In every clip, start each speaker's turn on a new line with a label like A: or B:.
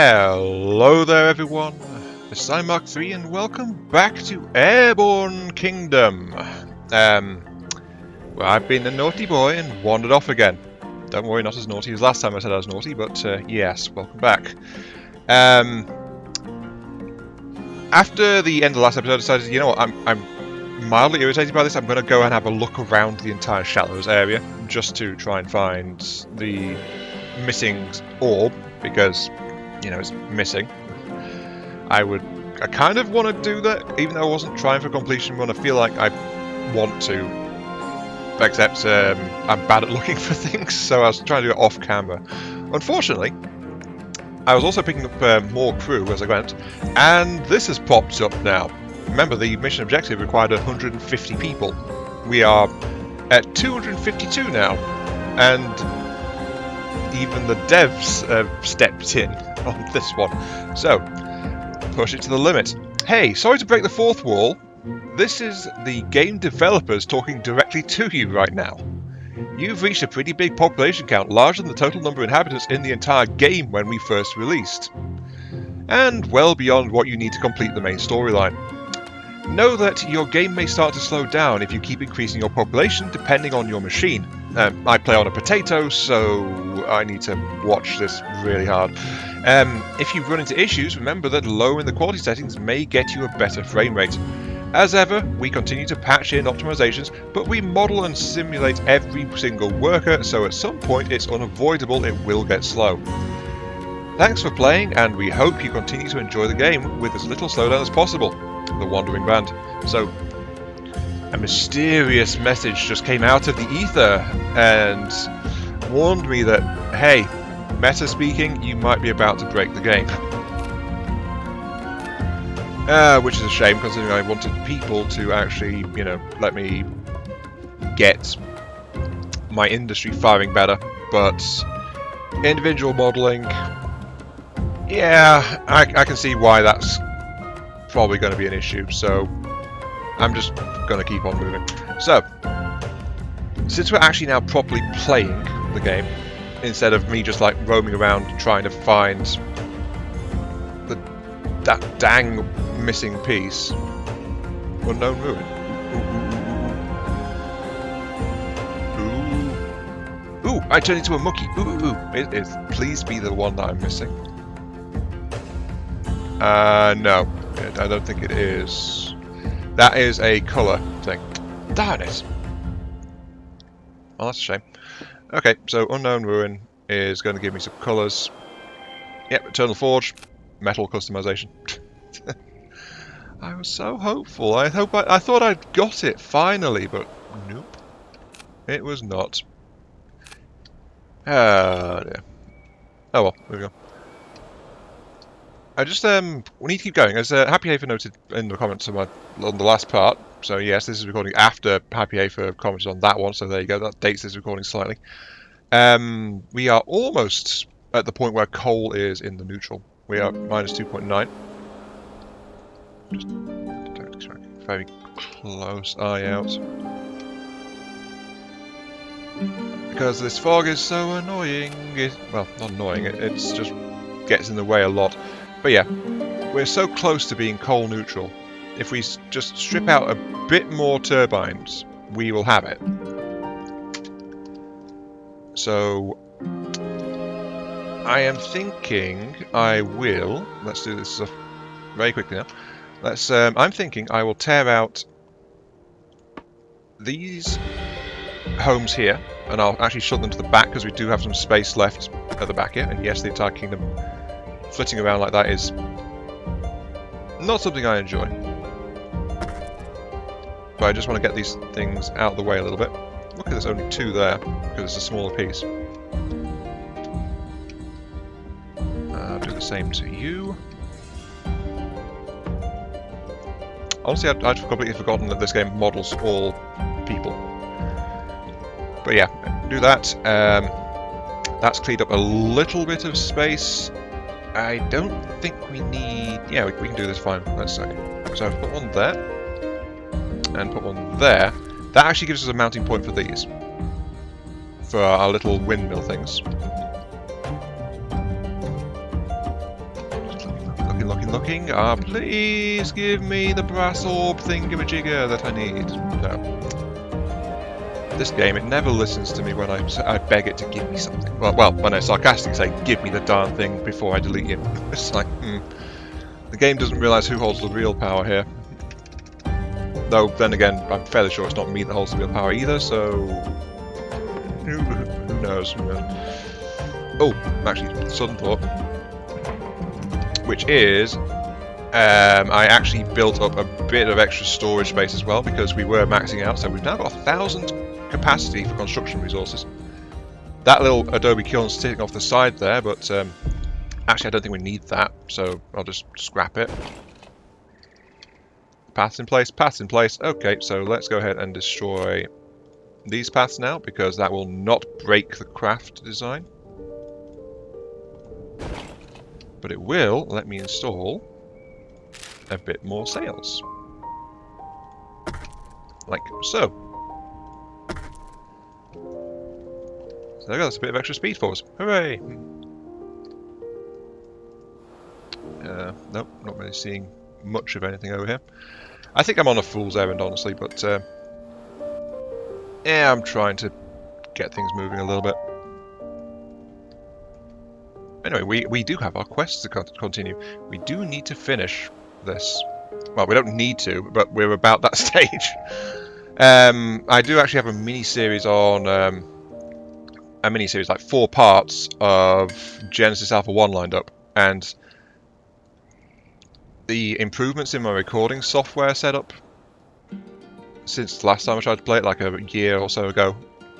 A: Hello there everyone, this is Mark 3 and welcome back to Airborne Kingdom. Well, I've been a naughty boy and wandered off again. Don't worry, not as naughty as last time I said I was naughty, but yes, welcome back. After the end of the last episode I decided, you know what, I'm mildly irritated by this. I'm going to go and have a look around the entire Shallows area just to try and find the missing orb, because you know, it's missing. I kind of want to do that, even though I wasn't trying for completion run. I feel like I want to, except I'm bad at looking for things, so I was trying to do it off camera. Unfortunately, I was also picking up more crew as I went, and this has popped up now. Remember, the mission objective required 150 people. We are at 252 now, and even the devs have stepped in on this one. So, push it to the limit. Hey, sorry to break the fourth wall. This is the game developers talking directly to you right now. You've reached a pretty big population count, larger than the total number of inhabitants in the entire game when we first released, and well beyond what you need to complete the main storyline. Know that your game may start to slow down if you keep increasing your population depending on your machine. I play on a potato, so I need to watch this really hard. If you run into issues, remember that lowering the quality settings may get you a better frame rate. As ever, we continue to patch in optimizations, but we model and simulate every single worker, so at some point it's unavoidable it will get slow. Thanks for playing, and we hope you continue to enjoy the game with as little slowdown as possible. The Wandering Band. So, a mysterious message just came out of the ether and warned me that, hey, meta speaking, you might be about to break the game. Which is a shame, considering I wanted people to actually, you know, let me get my industry firing better. But individual modelling, yeah, I can see why that's probably going to be an issue, so I'm just going to keep on moving. So, since we're actually now properly playing the game, instead of me just like roaming around trying to find that dang missing piece, Unknown Ruin. Ooh, I turned into a monkey. Please be the one that I'm missing. No. I don't think it is. That is a colour thing. Darn it! Well, that's a shame. Okay, so Unknown Ruin is going to give me some colours. Yep, Eternal Forge, metal customization. I was so hopeful. I thought I'd got it finally, but nope. It was not. Oh dear. Oh well, there we go. I just, we need to keep going. As Happy Hafer noted in the comments on the last part, so yes, this is recording after Happy Hafer commented on that one, so there you go, that dates this recording slightly. We are almost at the point where coal is in the neutral. We are minus 2.9. Just keep very close eye out. Because this fog is so annoying. Well, not annoying, it's just gets in the way a lot. But yeah, we're so close to being coal neutral. If we just strip out a bit more turbines, we will have it. So, I am thinking I will, let's do this stuff very quickly now. I'm thinking I will tear out these homes here, and I'll actually shut them to the back because we do have some space left at the back here. And yes, the entire kingdom flitting around like that is not something I enjoy. But I just want to get these things out of the way a little bit. Look at there's only two there, because it's a smaller piece. I'll do the same to you. Honestly, I'd completely forgotten that this game models all people. But yeah, do that. That's cleared up a little bit of space. I don't think we need... Yeah, we can do this fine. Let's see. So I've put one there, and put one there. That actually gives us a mounting point for these. For our little windmill things. looking. Ah, please give me the brass orb thingamajigger that I need. No. This game, it never listens to me when I beg it to give me something. Well, when I sarcastically say, give me the darn thing before I delete you. It's like, The game doesn't realise who holds the real power here. Though, then again, I'm fairly sure it's not me that holds the real power either, so... Who knows? Who knows? Oh, actually, sudden thought. Which is... I actually built up a bit of extra storage space as well, because we were maxing out, so we've now got 1,000 capacity for construction resources. That little adobe kiln's sitting off the side there, but actually I don't think we need that, so I'll just scrap it. Paths in place, paths in place. Okay, so let's go ahead and destroy these paths now, because that will not break the craft design. But it will let me install a bit more sails. Like so. So there we go, that's a bit of extra speed for us. Hooray! Nope, not really seeing much of anything over here. I think I'm on a fool's errand, honestly, but yeah, I'm trying to get things moving a little bit. Anyway, we do have our quests to continue. We do need to finish this. Well, we don't need to, but we're about that stage. I do actually have a mini-series on... a mini-series, like 4 parts of Genesis Alpha 1 lined up, and the improvements in my recording software setup since the last time I tried to play it, like a year or so ago,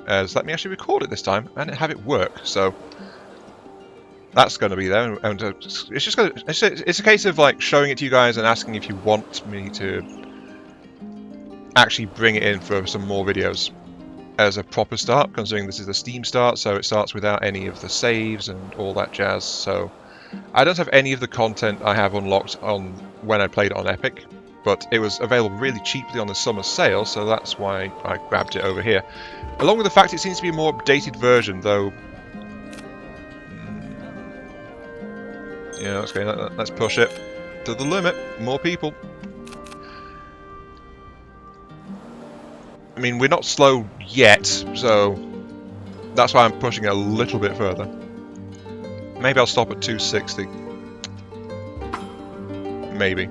A: has let me actually record it this time and have it work. So that's going to be there, and it's just going to, it's a case of like showing it to you guys and asking if you want me to actually bring it in for some more videos as a proper start, considering this is a Steam start, so it starts without any of the saves and all that jazz. So I don't have any of the content I have unlocked on when I played it on Epic, but it was available really cheaply on the summer sale, so that's why I grabbed it over here. Along with the fact it seems to be a more updated version, though. Yeah, okay, let's push it to the limit. More people. I mean, we're not slow yet, so that's why I'm pushing it a little bit further. Maybe I'll stop at 260. Maybe.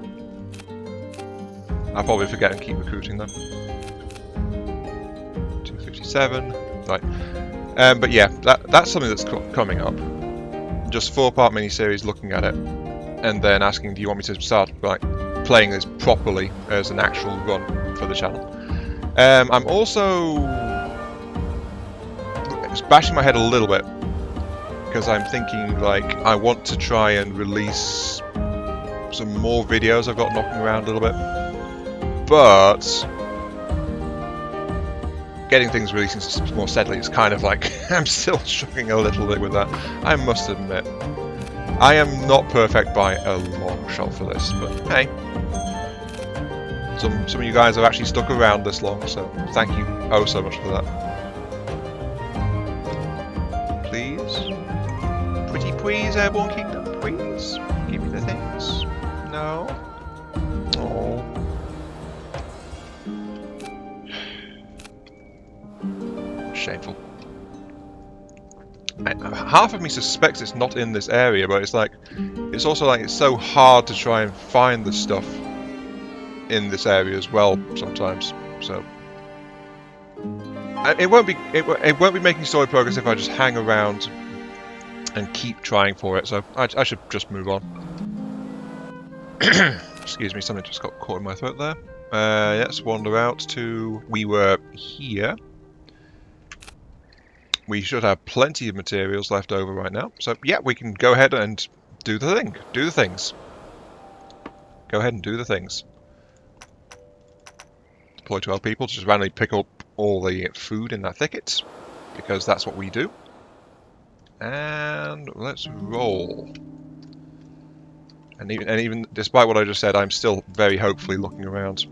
A: I'll probably forget and keep recruiting them. 257. Right. But yeah, that's something that's coming up. Just 4-part miniseries looking at it, and then asking, do you want me to start like playing this properly as an actual run for the channel? I'm also bashing my head a little bit because I'm thinking like I want to try and release some more videos I've got knocking around a little bit, but getting things releasing more steadily is kind of like I'm still struggling a little bit with that. I must admit, I am not perfect by a long shot for this, but hey. Some of you guys have actually stuck around this long, so thank you oh so much for that. Please? Pretty please, Airborne Kingdom, please? Give me the things. No? Oh. Shameful. Half of me suspects it's not in this area, but it's like, it's also like it's so hard to try and find the stuff in this area as well sometimes, so it won't be making story progress if I just hang around and keep trying for it. So I should just move on. Excuse me, something just got caught in my throat there. Let's wander out to, we were here. We should have plenty of materials left over right now, so yeah, we can go ahead and do the thing, do the things. Go ahead and do the things. Deploy 12 people to just randomly pick up all the food in that thicket, because that's what we do. And let's roll. And even despite what I just said, I'm still very hopefully looking around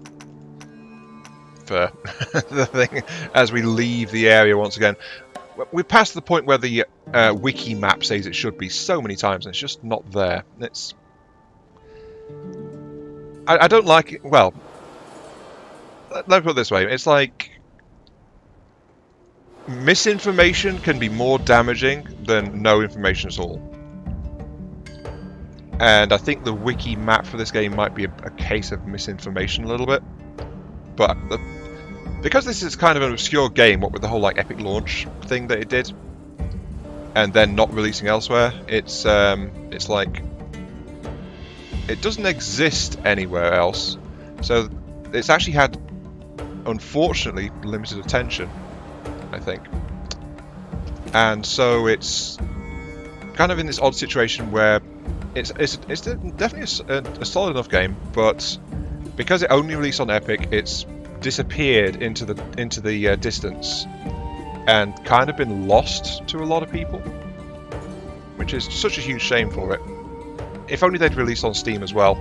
A: for the thing as we leave the area once again. We're past the point where the wiki map says it should be so many times, and it's just not there. I don't like it. Well, let me put it this way. It's like misinformation can be more damaging than no information at all. And I think the wiki map for this game might be a case of misinformation a little bit. But because this is kind of an obscure game, what with the whole like epic launch thing that it did, and then not releasing elsewhere, it's like it doesn't exist anywhere else. So it's actually had, unfortunately, limited attention, I think. And so it's kind of in this odd situation where it's definitely a solid enough game, but because it only released on Epic, it's disappeared into the distance and kind of been lost to a lot of people, which is such a huge shame for it. If only they'd released on Steam as well,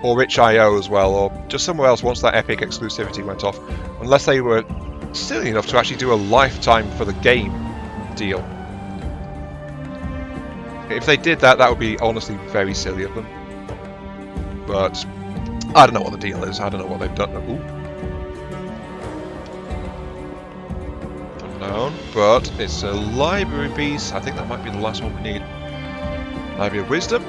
A: or itch.io as well, or just somewhere else once that Epic exclusivity went off, unless they were silly enough to actually do a lifetime for the game deal. If they did that, that would be honestly very silly of them. But I don't know what the deal is. I don't know what they've done. Ooh. Unknown, but it's a library piece. I think that might be the last one we need. Library of Wisdom.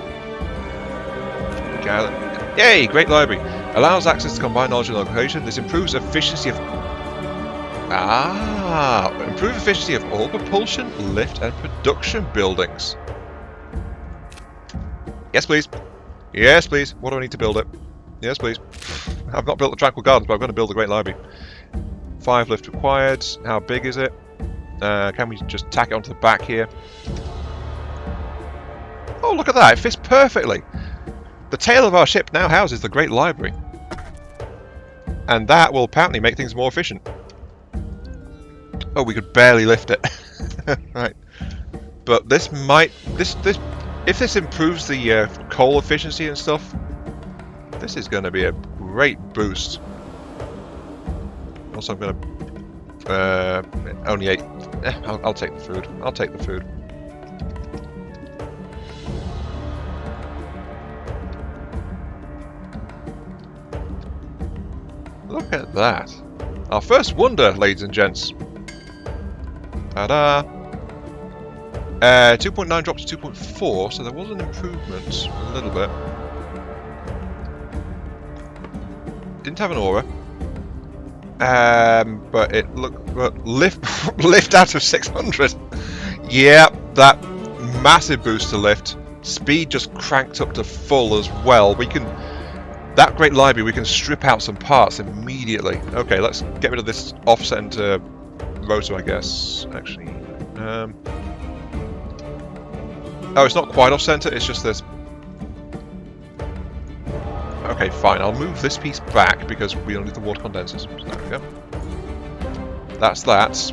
A: Yay! Great library. Allows access to combined knowledge and location. This improves efficiency of... Improve efficiency of all propulsion, lift, and production buildings. Yes, please. Yes, please. What do I need to build it? Yes, please. I've not built the Tranquil Gardens, but I'm going to build a great library. 5 lift required. How big is it? Can we just tack it onto the back here? Oh, look at that. It fits perfectly. The tail of our ship now houses the Great Library. And that will apparently make things more efficient. Oh, we could barely lift it. Right. But this might... If this improves the coal efficiency and stuff, this is going to be a great boost. Also, I'm going to... only 8... I'll take the food. I'll take the food. Look at that. Our first wonder, ladies and gents. Ta-da! 2.9 dropped to 2.4, so there was an improvement a little bit. Didn't have an aura. But it looked... lift out of 600! Yeah, that massive boost to lift. Speed just cranked up to full as well. We can... That great library, we can strip out some parts immediately. Okay, let's get rid of this off-center rotor, I guess. Actually, oh, it's not quite off-center, it's just this. Okay, fine, I'll move this piece back because we don't need the water condensers. So there we go. That's that.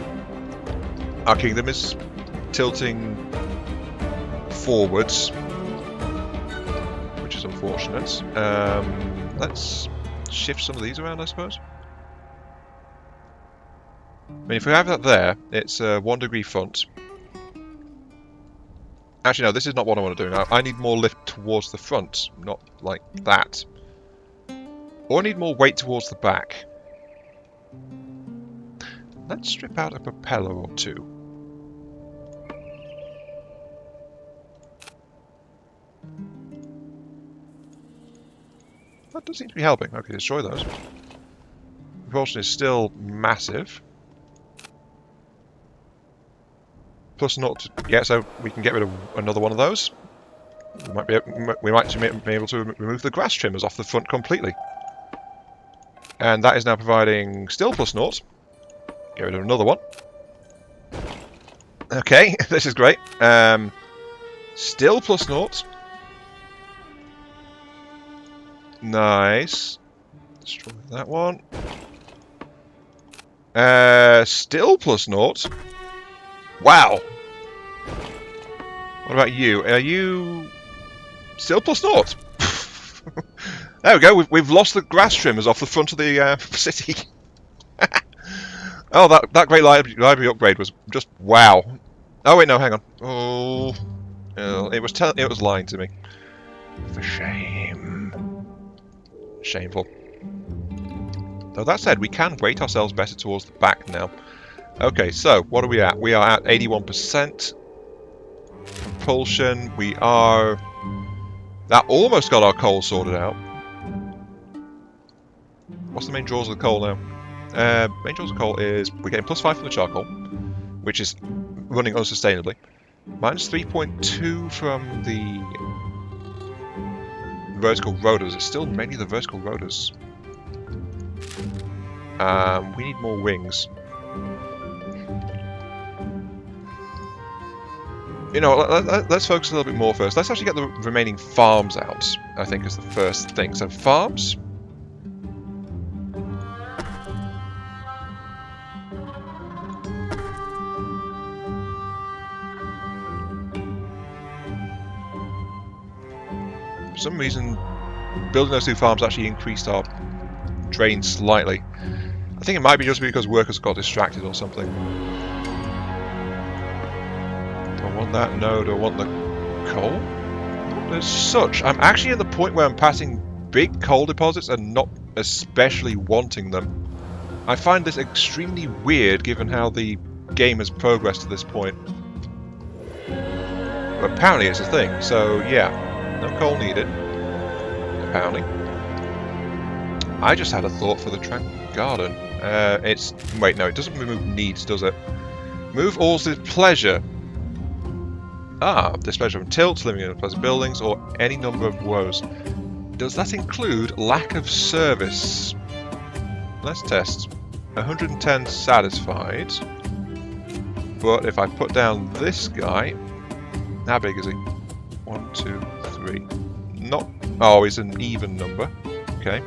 A: Our kingdom is tilting forwards, which is unfortunate. Let's shift some of these around, I suppose. I mean, if we have that there, it's 1 degree front. Actually, no, this is not what I want to do now. I need more lift towards the front, not like that. Or I need more weight towards the back. Let's strip out a propeller or two. That does seem to be helping. Okay, destroy those. Propulsion is still massive. Plus not, yeah, so we can get rid of another one of those. We might be able to remove the grass trimmers off the front completely. And that is now providing still plus naught. Get rid of another one. Okay, this is great. Still plus naught. Nice. Destroy that one. Still plus naught. Wow. What about you? Are you still plus naught? There we go. We've lost the grass trimmers off the front of the city. Oh, that great library upgrade was just wow. Oh wait, no, hang on. Oh, it was lying to me. For shame. Shameful. Though that said, we can weight ourselves better towards the back now. Okay, so what are we at? We are at 81%. Propulsion, we are... That almost got our coal sorted out. What's the main draws of the coal now? Main draws of coal is we're getting +5 from the charcoal, which is running unsustainably. Minus 3.2 from the vertical rotors. It's still mainly the vertical rotors. We need more wings. You know, let's focus a little bit more first. Let's actually get the remaining farms out, I think, is the first thing. So, farms. For some reason, building those 2 farms actually increased our drain slightly. I think it might be just because workers got distracted or something. Do I want that? No. Do I want the coal? Not as such. I'm actually at the point where I'm passing big coal deposits and not especially wanting them. I find this extremely weird given how the game has progressed to this point. But apparently it's a thing, so yeah. No coal needed. Apparently. I just had a thought for the tranquil garden. It's... Wait, no, it doesn't remove needs, does it? Move all displeasure. Displeasure from tilts, living in unpleasant buildings, or any number of woes. Does that include lack of service? Let's test. 110 satisfied. But if I put down this guy... How big is he? 1, 2, 3. Not... Oh, it's an even number. Okay.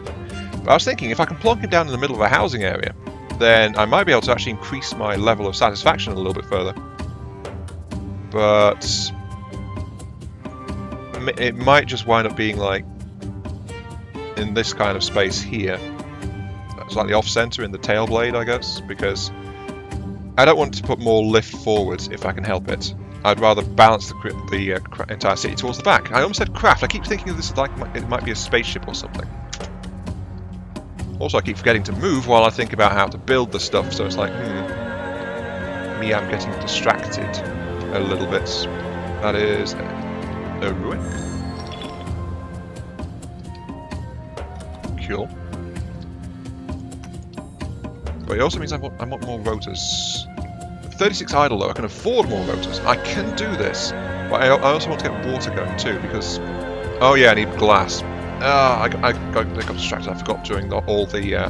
A: But I was thinking, if I can plonk him down in the middle of a housing area, then I might be able to actually increase my level of satisfaction a little bit further. But... it might just wind up being like... in this kind of space here. Slightly off-center in the tail blade, I guess, because... I don't want to put more lift forwards if I can help it. I'd rather balance the entire city towards the back. I almost said craft. I keep thinking of this like it might be a spaceship or something. Also, I keep forgetting to move while I think about how to build the stuff, so it's like, me, I'm getting distracted a little bit. That is a ruin. Cool. But it also means I want more rotors. 36 idle though, I can afford more rotors. I can do this. But I also want to get water going too, because... Oh yeah, I need glass. I got distracted. I forgot during all the...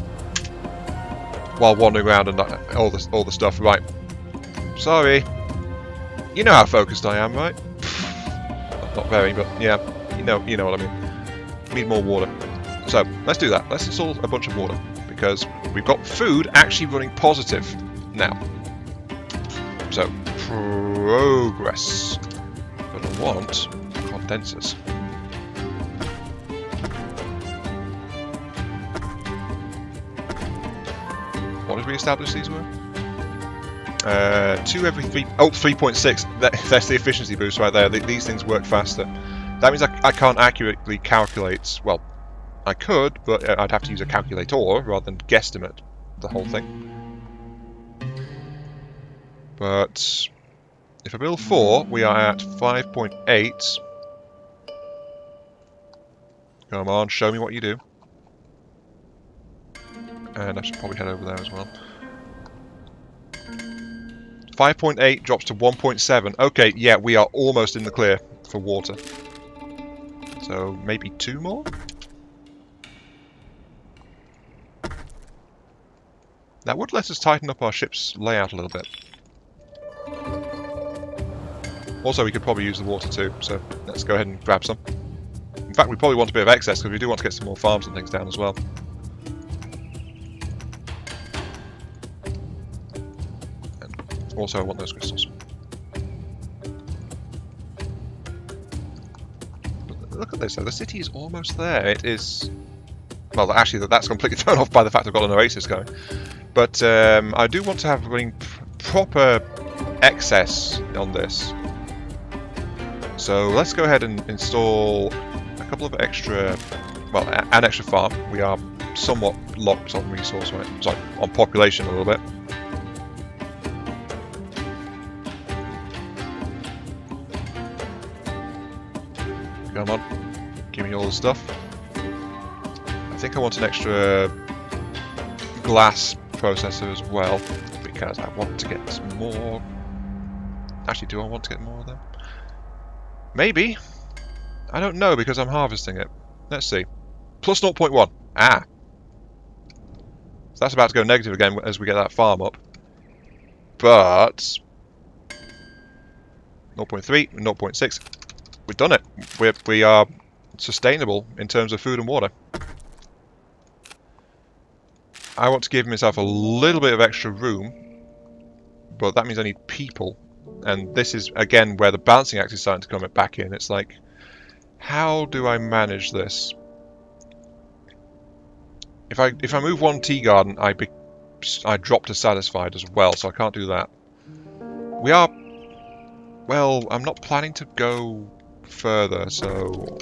A: while wandering around and all the stuff. Right. Sorry. You know how focused I am, right? Not very, but yeah. You know what I mean. Need more water. So, let's do that. Let's install a bunch of water. Because we've got food actually running positive now. So, progress. But I want condensers. What did we establish these were? 2 every 3... Oh, 3.6. That's the efficiency boost right there. These things work faster. That means I can't accurately calculate... Well, I could, but I'd have to use a calculator rather than guesstimate the whole thing. But if I build 4, we are at 5.8. Come on, show me what you do. And I should probably head over there as well. 5.8 drops to 1.7. Okay, yeah, we are almost in the clear for water. So maybe 2 more? That would let us tighten up our ship's layout a little bit. Also, we could probably use the water too, so let's go ahead and grab some. In fact, we probably want a bit of excess because we do want to get some more farms and things down as well. And also, I want those crystals. But look at this, though. The city is almost there. It is... Well, actually, that's completely thrown off by the fact I've got an oasis going. But I do want to have running proper excess on this. So let's go ahead and install a couple of extra well, an extra farm. We are somewhat locked on resource, right? Sorry, on population a little bit. Come on, give me all the stuff. I think I want an extra glass processor as well, because I want to get some more. Actually, do I want to get more of them? Maybe. I don't know, because I'm harvesting it. Let's see. Plus 0.1. Ah. So that's about to go negative again as we get that farm up. But 0.3, 0.6. We've done it. We are sustainable in terms of food and water. I want to give myself a little bit of extra room, but that means I need people. And this is, again, where the balancing act is starting to come back in. It's like, how do I manage this? If I move one tea garden, I drop to satisfied as well, so I can't do that. We are... Well, I'm not planning to go further, so...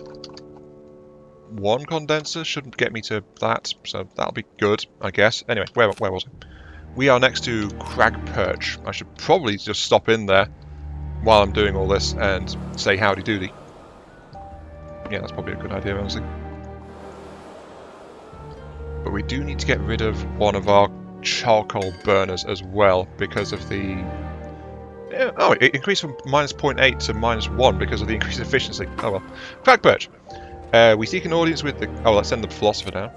A: One condenser shouldn't get me to that, so that'll be good, I guess. Anyway, where was I? We are next to Crag Perch. I should probably just stop in there while I'm doing all this and say howdy doody. Yeah, that's probably a good idea, honestly. But we do need to get rid of one of our charcoal burners as well because of the... Oh, it increased from minus 0.8 to minus 1 because of the increased efficiency. Oh well. Crag Perch. We seek an audience with the... Oh, let's send the philosopher down.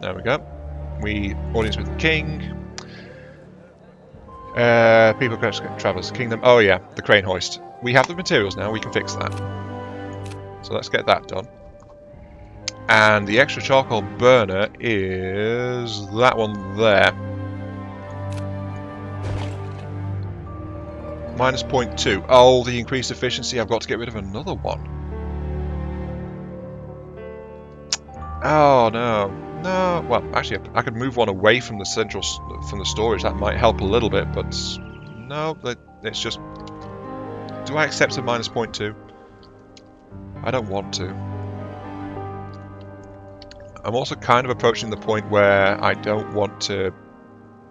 A: There we go. We audience with the king. People Travelers Kingdom. Oh yeah, the crane hoist. We have the materials now, we can fix that. So let's get that done. And the extra charcoal burner is that one there. Minus 0.2. Oh, the increased efficiency, I've got to get rid of another one. Oh no. No, well, actually, I could move one away from the from the storage. That might help a little bit, but no, it's just... Do I accept a minus 0.2? I don't want to. I'm also kind of approaching the point where I don't want to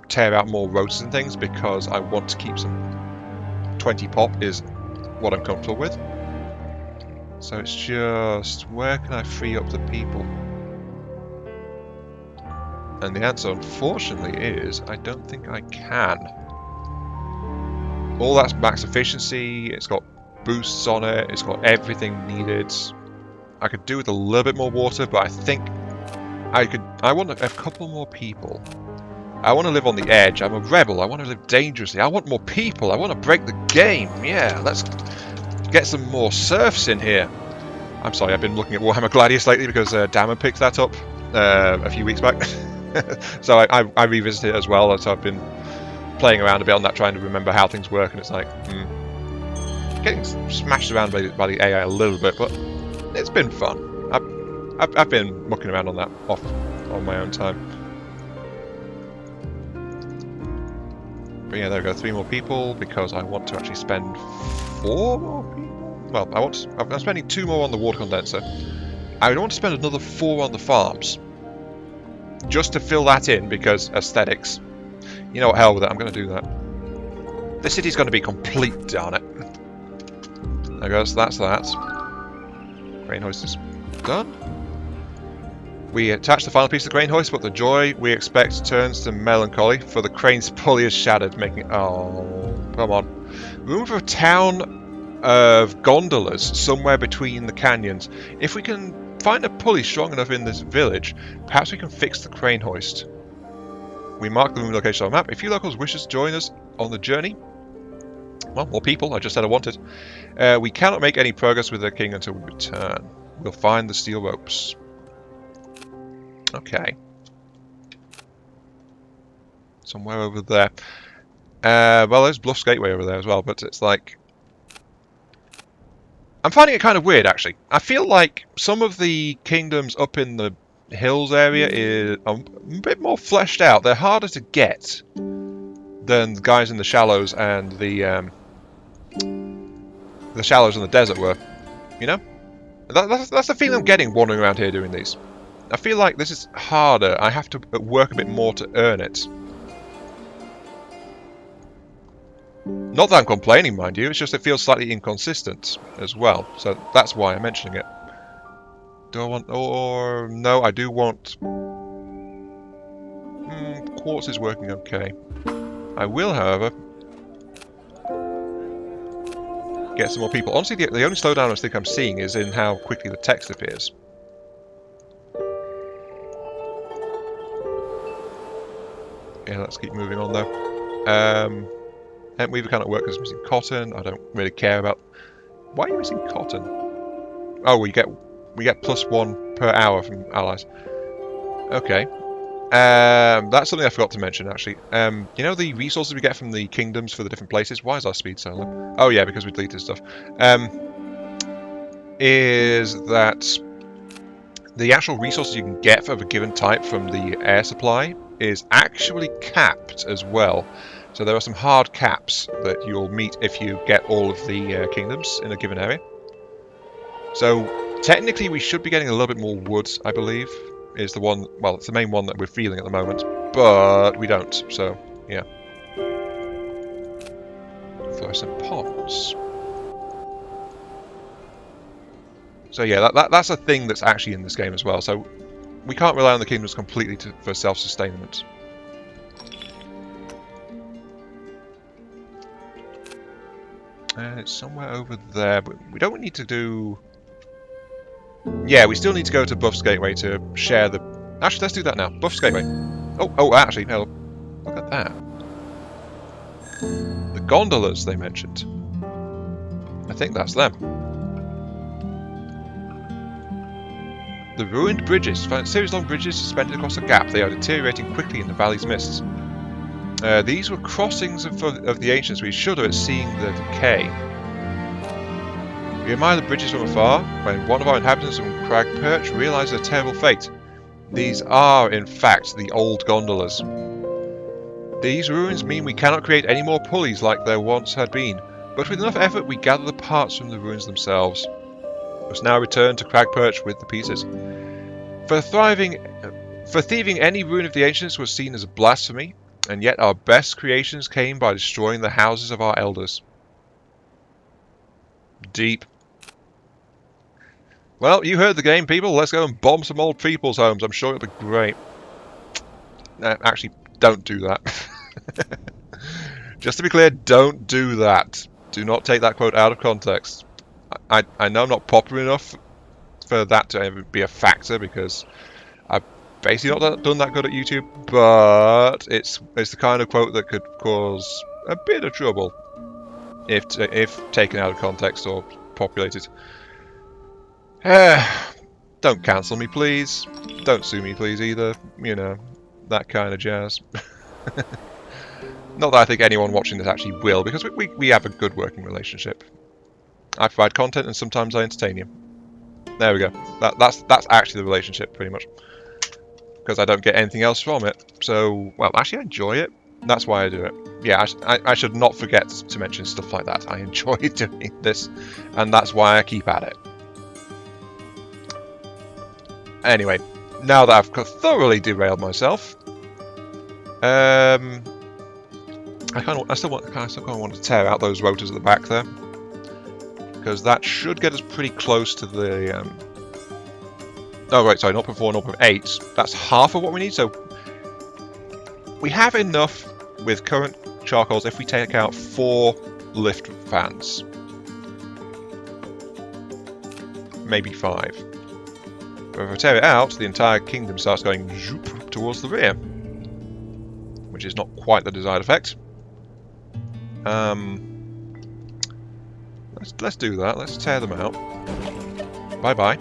A: tear out more rotors and things because I want to keep some 20 pop is what I'm comfortable with. So it's just, where can I free up the people? And the answer, unfortunately, is I don't think I can. All that's max efficiency, it's got boosts on it, it's got everything needed. I could do with a little bit more water, but I think I want a couple more people. I want to live on the edge, I'm a rebel, I want to live dangerously, I want more people, I want to break the game. Yeah, let's get some more serfs in here. I'm sorry, I've been looking at Warhammer Gladius lately because Damon picked that up a few weeks back. So I revisited it as well, so I've been playing around a bit on that, trying to remember how things work, and it's like, getting smashed around by the AI a little bit, but it's been fun. I've been mucking around on that off on my own time. But yeah, there we go, 3 more people, because I want to actually spend 4 more people? Well, I'm spending 2 more on the water condenser. I want to spend another 4 on the farms. Just to fill that in, because aesthetics. You know what, hell with it, I'm going to do that. The city's going to be complete, darn it. There goes, that's that. Crane hoist is done. We attach the final piece of the crane hoist, but the joy we expect turns to melancholy, for the crane's pulley is shattered, making... Oh, come on. Room for a town of gondolas somewhere between the canyons. If we can find a pulley strong enough in this village, perhaps we can fix the crane hoist. We mark the room location on the map. If you locals wish to join us on the journey, well, more people, I just said I wanted. We cannot make any progress with the king until we return. We'll find the steel ropes. Okay. Somewhere over there. Well, there's Bluff's Gateway over there as well, but it's like... I'm finding it kind of weird, actually. I feel like some of the kingdoms up in the hills area is a bit more fleshed out. They're harder to get than the guys in the shallows and the shallows in the desert were. You know? That's the feeling I'm getting wandering around here doing these. I feel like this is harder. I have to work a bit more to earn it. Not that I'm complaining, mind you, it's just it feels slightly inconsistent as well. So that's why I'm mentioning it. Do I want... or... no, I do want... quartz is working okay. I will, however, get some more people. Honestly, the only slowdown I think I'm seeing is in how quickly the text appears. Yeah, let's keep moving on though. Hemp weaver cannot work because it's missing cotton. I don't really care about... why are you missing cotton? Oh, we get +1 per hour from allies. Okay. That's something I forgot to mention, actually. You know the resources we get from the kingdoms for the different places? Why is our speed so low? Oh yeah, because we deleted stuff. Is that the actual resources you can get of a given type from the air supply is actually capped as well. So there are some hard caps that you'll meet if you get all of the kingdoms in a given area. So technically we should be getting a little bit more wood, I believe. Is the one, well, it's the main one that we're feeling at the moment, but we don't, so, yeah. Fluorescent ponds. So yeah, that's a thing that's actually in this game as well, so we can't rely on the kingdoms completely for self-sustainment. And it's somewhere over there, but we don't need to do... yeah, we still need to go to Buff's Gateway to share the... actually, let's do that now. Buff's Gateway. Oh, actually, no. Look at that. The gondolas they mentioned. I think that's them. The ruined bridges. Found series long bridges suspended across a gap. They are deteriorating quickly in the valley's mists. These were crossings of the ancients. We shudder at seeing the decay. We admire the bridges from afar, when one of our inhabitants from Crag Perch realizes a terrible fate. These are, in fact, the old gondolas. These ruins mean we cannot create any more pulleys like there once had been, but with enough effort we gather the parts from the ruins themselves. We must now return to Crag Perch with the pieces. For thieving any ruin of the ancients was seen as a blasphemy, and yet our best creations came by destroying the houses of our elders. Deep. Well, you heard the game, people. Let's go and bomb some old people's homes. I'm sure it'll be great. Actually, don't do that. Just to be clear, don't do that. Do not take that quote out of context. I know I'm not popular enough for that to ever be a factor, because I've basically not done that good at YouTube, but it's the kind of quote that could cause a bit of trouble if taken out of context or populated. Don't cancel me, please. Don't sue me, please, either. You know, that kind of jazz. Not that I think anyone watching this actually will, because we have a good working relationship. I provide content and sometimes I entertain you. There we go. That's actually the relationship, pretty much. Because I don't get anything else from it. So, well, actually I enjoy it. That's why I do it. Yeah, I should not forget to mention stuff like that. I enjoy doing this, and that's why I keep at it. Anyway, now that I've thoroughly derailed myself, I still kind of want to tear out those rotors at the back there, because that should get us pretty close to the. Oh right, sorry, 0.4, 0.8. That's half of what we need. So we have enough with current charcoals if we take out 4 lift fans, maybe 5. But if I tear it out, the entire kingdom starts going zoop towards the rear, which is not quite the desired effect. Let's do that. Let's tear them out. Bye bye.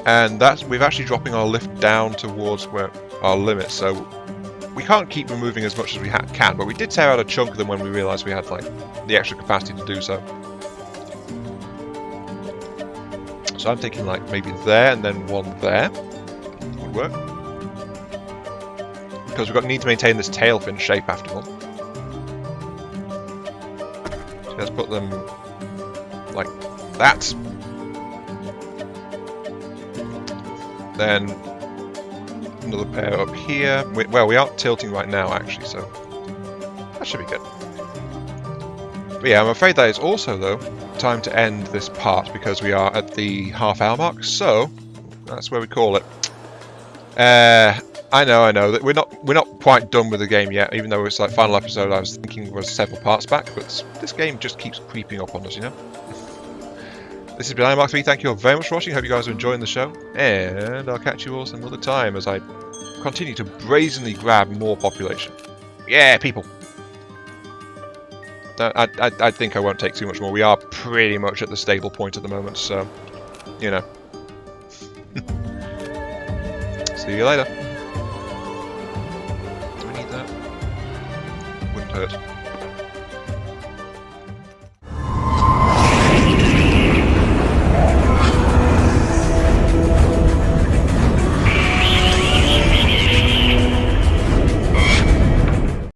A: And we're actually dropping our lift down towards where our limit, so we can't keep removing as much as we can. But we did tear out a chunk of them when we realised we had like the extra capacity to do so. So I'm thinking like maybe there and then one there would work, because we've need to maintain this tail fin shape after all. So let's put them like that. Then another pair up here. Well, we are tilting right now, actually, so that should be good. But yeah, I'm afraid that it's also, though, time to end this part because we are at the half-hour mark. So that's where we call it. I know that we're not quite done with the game yet, even though it's like final episode. I was thinking was several parts back, but this game just keeps creeping up on us, you know. This has been Mark3. Thank you all very much for watching. Hope you guys are enjoying the show, and I'll catch you all some other time as I continue to brazenly grab more population. Yeah, people. I think I won't take too much more. We are pretty much at the stable point at the moment, so you know. See you later. Do we need that? Wouldn't hurt.